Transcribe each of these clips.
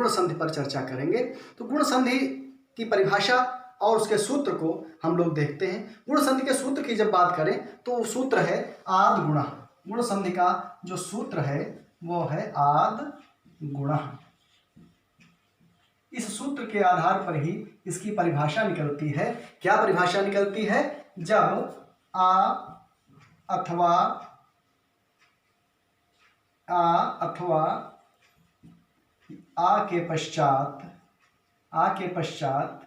गुण संधि पर चर्चा करेंगे। तो गुण संधि की परिभाषा और उसके सूत्र को हम लोग देखते हैं। गुण संधि के सूत्र की जब बात करें तो सूत्र है आद गुणः। गुण संधि का जो सूत्र है वो है आद गुणः। इस सूत्र के आधार पर ही इसकी परिभाषा निकलती है। क्या परिभाषा निकलती है? जब आ अथवा आ के पश्चात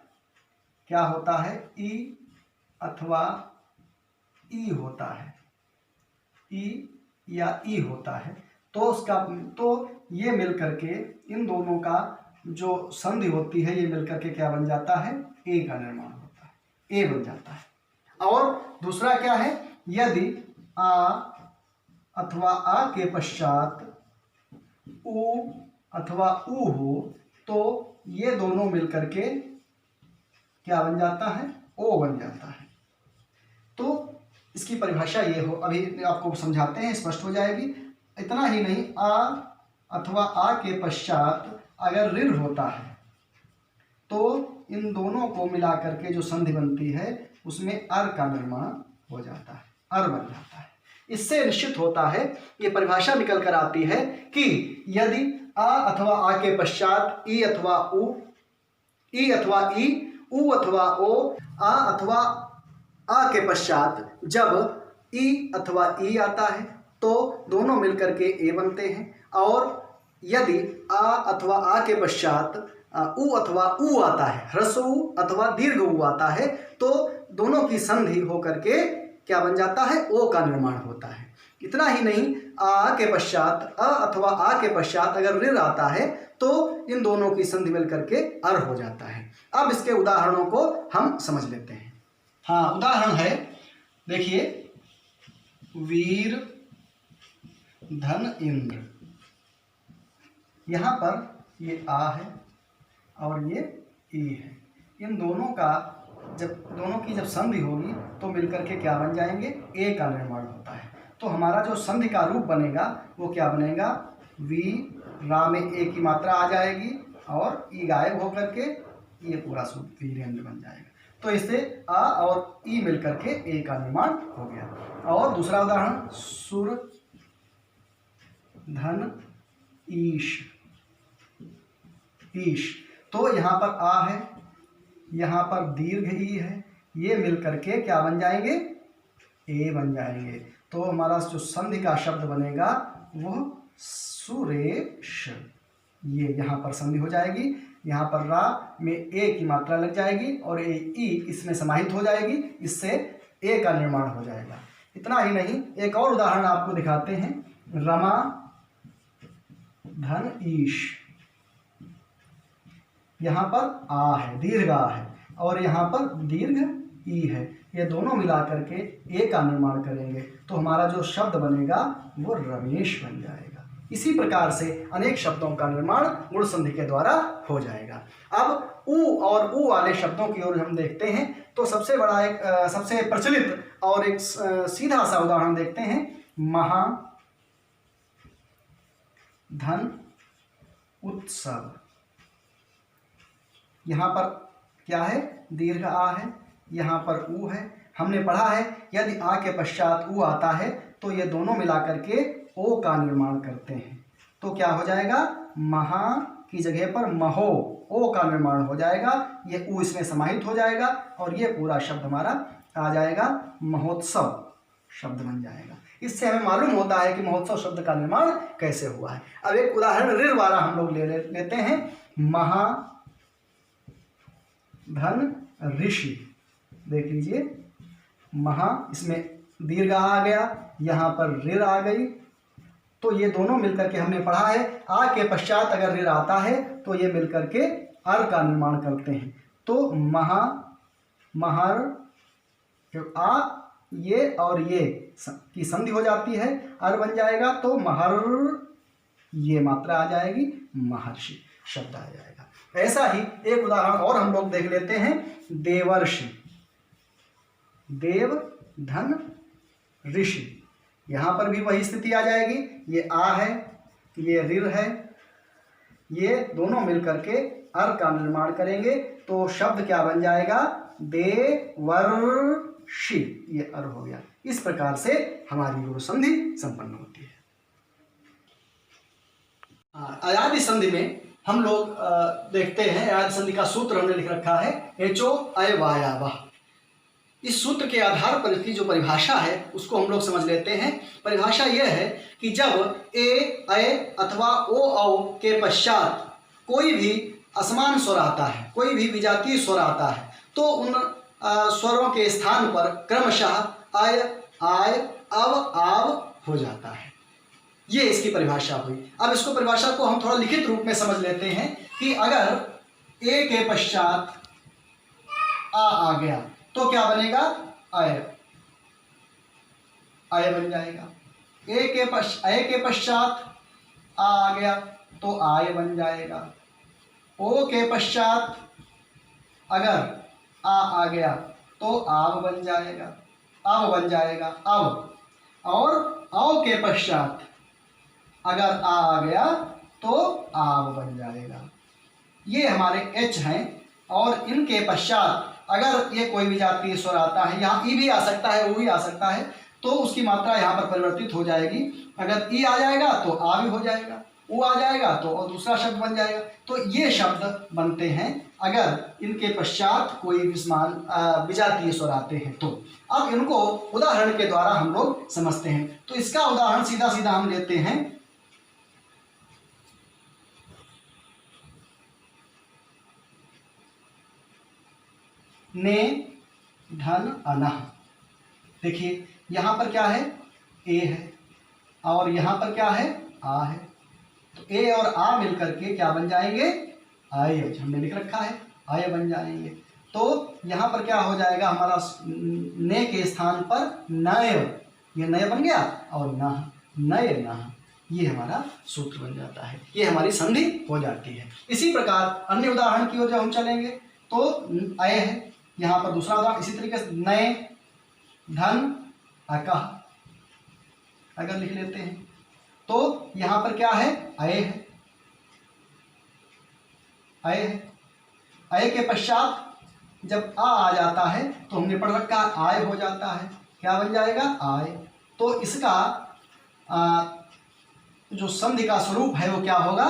क्या होता है? ई अथवा ई होता है, ई या ई होता है, तो ये मिल करके इन दोनों का जो संधि होती है ये मिलकर के क्या बन जाता है? ए का निर्माण होता है, ए बन जाता है। और दूसरा क्या है? यदि आ अथवा आ के पश्चात उ अथवा उ हो तो ये दोनों मिलकर के क्या बन जाता है? ओ बन जाता है। तो इसकी परिभाषा ये हो, अभी आपको समझाते हैं, स्पष्ट हो जाएगी। इतना ही नहीं, आ अथवा आ के पश्चात अगर ऋण होता है तो इन दोनों को मिलाकर के जो संधि बनती है उसमें अर का निर्माण हो जाता है, अर बन जाता है। इससे निश्चित होता है, ये परिभाषा निकल कर आती है कि यदि आ अथवा आ के पश्चात ई अथवा उ, ई अथवा ई, उ अथवा ओ, आ अथवा आ के पश्चात जब ई अथवा ई आता है तो दोनों मिलकर के ए बनते हैं। और यदि आ अथवा आ के पश्चात उ अथवा उ आता है, ह्रस्व उ अथवा दीर्घ उ आता है, तो दोनों की संधि होकर के क्या बन जाता है? ओ का निर्माण होता है। इतना ही नहीं, आ के पश्चात अथवा आ के पश्चात अगर ऋ आता है तो इन दोनों की संधि मिलकर के अर हो जाता है। अब इसके उदाहरणों को हम समझ लेते हैं। हाँ, उदाहरण है, देखिए, वीर धन इंद्र। यहाँ पर ये आ है और ये ई है। इन दोनों की जब संधि होगी तो मिलकर के क्या बन जाएंगे? ए का निर्माण होता है। तो हमारा जो संधि का रूप बनेगा वो क्या बनेगा? वी रा में ए की मात्रा आ जाएगी और ई गायब होकर के ये पूरा सूत्र वीरेंद्र बन जाएगा। तो इससे आ और ई मिलकर के ए का निर्माण हो गया। और दूसरा उदाहरण, सुर धन ईश। ईश, तो यहाँ पर आ है, यहाँ पर दीर्घ ई है, ये मिलकर के क्या बन जाएंगे? ए बन जाएंगे। तो हमारा जो संधि का शब्द बनेगा वो सुरेश। ये यहाँ पर संधि हो जाएगी, यहाँ पर रा में ए की मात्रा लग जाएगी और ए ई इसमें समाहित हो जाएगी, इससे ए का निर्माण हो जाएगा। इतना ही नहीं, एक और उदाहरण आपको दिखाते हैं। रमा धन ईश। यहाँ पर आ है, दीर्घ आ है, और यहाँ पर दीर्घ ई है, ये दोनों मिलाकर के ए का निर्माण करेंगे तो हमारा जो शब्द बनेगा वो रमेश बन जाएगा। इसी प्रकार से अनेक शब्दों का निर्माण गुण संधि के द्वारा हो जाएगा। अब उ और उ वाले शब्दों की ओर हम देखते हैं तो सबसे बड़ा सबसे प्रचलित और एक सीधा सा उदाहरण देखते हैं। महा धन उत्सव। यहाँ पर क्या है? दीर्घ आ है, यहाँ पर उ है। हमने पढ़ा है यदि आ के पश्चात उ आता है तो ये दोनों मिलाकर के ओ का निर्माण करते हैं। तो क्या हो जाएगा? महा की जगह पर महो, ओ का निर्माण हो जाएगा, ये उ इसमें समाहित हो जाएगा और ये पूरा शब्द हमारा आ जाएगा, महोत्सव शब्द बन जाएगा। इससे हमें मालूम होता है कि महोत्सव शब्द का निर्माण कैसे हुआ है। अब एक उदाहरण ऋण वाला हम लोग लेते हैं। महा धन ऋषि। देख लीजिए, महा, इसमें दीर्घ आ गया, यहाँ पर ऋ आ गई, तो ये दोनों मिलकर के हमने पढ़ा है आ के पश्चात अगर ऋ आता है तो ये मिलकर के अर का निर्माण करते हैं। तो महा, महर, जो आ ये और ये की संधि हो जाती है, अर बन जाएगा, तो महर, ये मात्रा आ जाएगी, महर्षि शब्द आ जाएगा। ऐसा ही एक उदाहरण और हम लोग देख लेते हैं। देवर्षि। देव धन ऋषि। यहाँ पर भी वही स्थिति आ जाएगी, ये आ है, ये ऋ है, ये दोनों मिलकर के अर का निर्माण करेंगे तो शब्द क्या बन जाएगा, देवर्षि, ये अर हो गया। इस प्रकार से हमारी गुरु संधि संपन्न होती है। अयादि संधि में हम लोग देखते हैं, अयादि संधि का सूत्र हमने लिख रखा है एचो अयवायावः। इस सूत्र के आधार पर इसकी जो परिभाषा है उसको हम लोग समझ लेते हैं। परिभाषा यह है कि जब ए अय अथवा ओ औ के पश्चात कोई भी असमान स्वर आता है, कोई भी विजातीय स्वर आता है, तो उन स्वरों के स्थान पर क्रमशः अय आय अव आव हो जाता है। ये इसकी परिभाषा हुई। अब इसको परिभाषा को हम थोड़ा लिखित रूप में समझ लेते हैं कि अगर ए के पश्चात आ गया तो क्या बनेगा, अय, अय बन जाएगा। अय के पश्चात आ गया तो आय बन जाएगा। ओ के पश्चात अगर आ गया तो आव बन जाएगा, अव बन जाएगा, अव। और औ के पश्चात अगर आ गया तो आव बन जाएगा। ये हमारे एच हैं। और इनके पश्चात अगर ये कोई भी जातीय स्वर आता है, यहाँ ई भी आ सकता है, वो भी आ सकता है, तो उसकी मात्रा यहाँ पर परिवर्तित हो जाएगी। अगर ई आ जाएगा तो आ भी हो जाएगा, वो आ जाएगा तो और दूसरा शब्द बन जाएगा। तो ये शब्द बनते हैं अगर इनके पश्चात कोई विजातीय स्वर आते हैं तो। अब इनको उदाहरण के द्वारा हम लोग समझते हैं। तो इसका उदाहरण सीधा सीधा हम लेते हैं। ने धन अनह। देखिए यहाँ पर क्या है, ए है, और यहाँ पर क्या है, आ है। तो ए और आ मिलकर के क्या बन जाएंगे, आय। हमने लिख रखा है आय बन जाएंगे। तो यहाँ पर क्या हो जाएगा, हमारा ने के स्थान पर नय, ये नय बन गया, और नह, नय नह, ये हमारा सूत्र बन जाता है। ये हमारी संधि हो जाती है। इसी प्रकार अन्य उदाहरण की ओर जब हम चलेंगे तो अय है, यहाँ पर दूसरा उदाहरण इसी तरीके से नए धन अकह अगर लिख लेते हैं तो यहाँ पर क्या है, अय है, अय है। अय के पश्चात जब आ जाता है तो हमने पढ़ रखा आय हो जाता है, क्या बन जाएगा, आय। तो इसका जो संधि का स्वरूप है वो क्या होगा,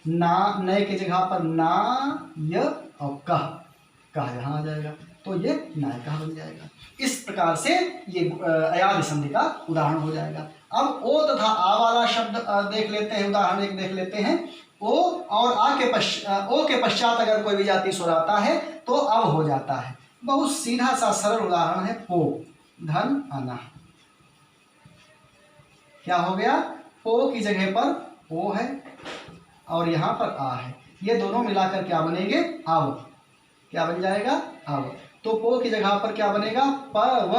ना, नए की जगह पर ना, य और कह, कहा यहाँ आ जाएगा तो ये नायका बन जाएगा। इस प्रकार से ये अयादि संधि का उदाहरण हो जाएगा। अब ओ तथा आ वाला शब्द देख लेते हैं, उदाहरण एक देख लेते हैं। ओ और ओ के पश्चात अगर कोई विजातीय स्वर आता है तो अब हो जाता है। बहुत सीधा सा सरल उदाहरण है पो धन अना। क्या हो गया, पो की जगह पर ओ है और यहाँ पर आ है, ये दोनों मिलाकर क्या बनेंगे, आव। क्या बन जाएगा, आव। तो पो की जगह पर क्या बनेगा, प व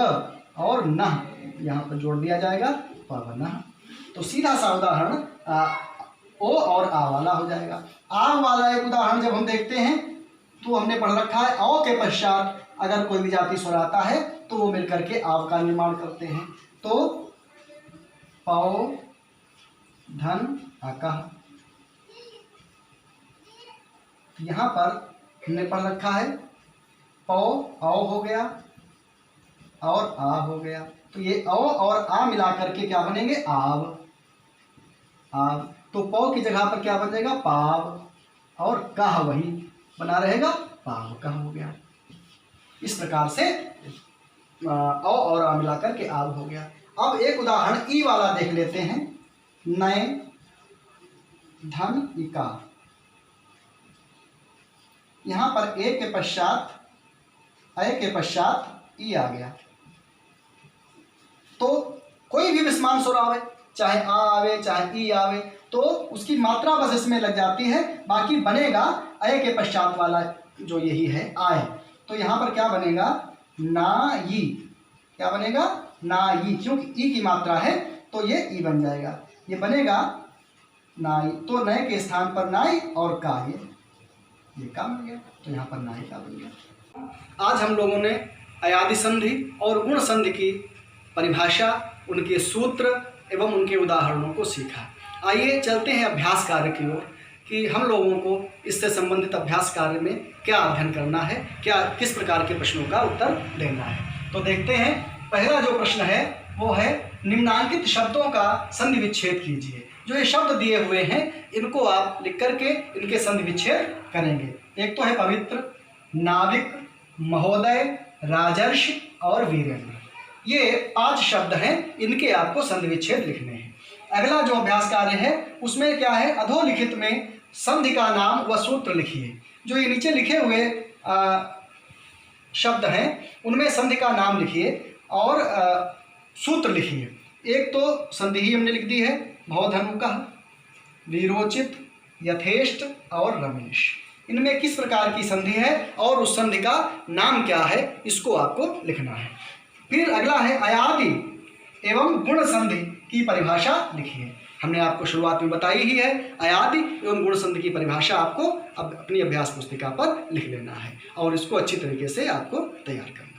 और नह, यहाँ पर जोड़ दिया जाएगा प व नह। तो सीधा सा उदाहरण ओ और आ वाला हो जाएगा। आ वाला एक उदाहरण जब हम देखते हैं तो हमने पढ़ रखा है औ के पश्चात अगर कोई विजातीय स्वर आता है तो वो मिलकर के आव का निर्माण करते हैं। तो पौ धन अकह, यहाँ पर हमने पढ़ रखा है पौ औ हो गया और आ हो गया। तो ये औ और आ मिलाकर के क्या बनेंगे, आव, आव। तो पौ की जगह पर क्या बन जाएगा, पाव, और कह वही बना रहेगा, पाव कह हो गया। इस प्रकार से औ और आ मिलाकर के आव हो गया। अब एक उदाहरण ई वाला देख लेते हैं। नए धन इका, यहाँ पर ए के पश्चात अय के पश्चात ई आ गया तो कोई भी विस्मान स्वर आवे, चाहे आ आवे चाहे ई आवे, तो उसकी मात्रा बस इसमें लग जाती है, बाकी बनेगा अय के पश्चात वाला जो यही है आय। तो यहाँ पर क्या बनेगा, ना ई, क्या बनेगा, ना ई, क्योंकि ई की मात्रा है तो ये ई बन जाएगा, ये बनेगा नाई। तो नए के स्थान पर नाई और का, ये का बन गया, तो यहाँ पर नाई का बन गया। आज हम लोगों ने अयादि संधि और गुण संधि की परिभाषा, उनके सूत्र एवं उनके उदाहरणों को सीखा। आइए चलते हैं अभ्यास कार्य की ओर कि हम लोगों को इससे संबंधित अभ्यास कार्य में क्या अध्ययन करना है, क्या किस प्रकार के प्रश्नों का उत्तर देना है। तो देखते हैं, पहला जो प्रश्न है वो है निम्नांकित शब्दों का संधि विच्छेद कीजिए। जो ये शब्द दिए हुए हैं इनको आप लिख करके इनके संधि विच्छेद करेंगे। एक तो है पवित्र, नाविक, महोदय, राजर्षि और वीरेंद्र। ये 5 शब्द हैं, इनके आपको संधि विच्छेद लिखने हैं। अगला जो अभ्यास कार्य है उसमें क्या है, अधोलिखित में संधि का नाम व सूत्र लिखिए। जो ये नीचे लिखे हुए शब्द हैं उनमें संधि का नाम लिखिए और सूत्र लिखिए। एक तो संधि ही हमने लिख दी है, भवधनुकः, वीरोचित, यथेष्ट और रमेश। इनमें किस प्रकार की संधि है और उस संधि का नाम क्या है, इसको आपको लिखना है। फिर अगला है अयादि एवं गुण संधि की परिभाषा लिखिए। हमने आपको शुरुआत में बताई ही है, अयादि एवं गुण संधि की परिभाषा आपको अब अपनी अभ्यास पुस्तिका पर लिख लेना है और इसको अच्छी तरीके से आपको तैयार करना है।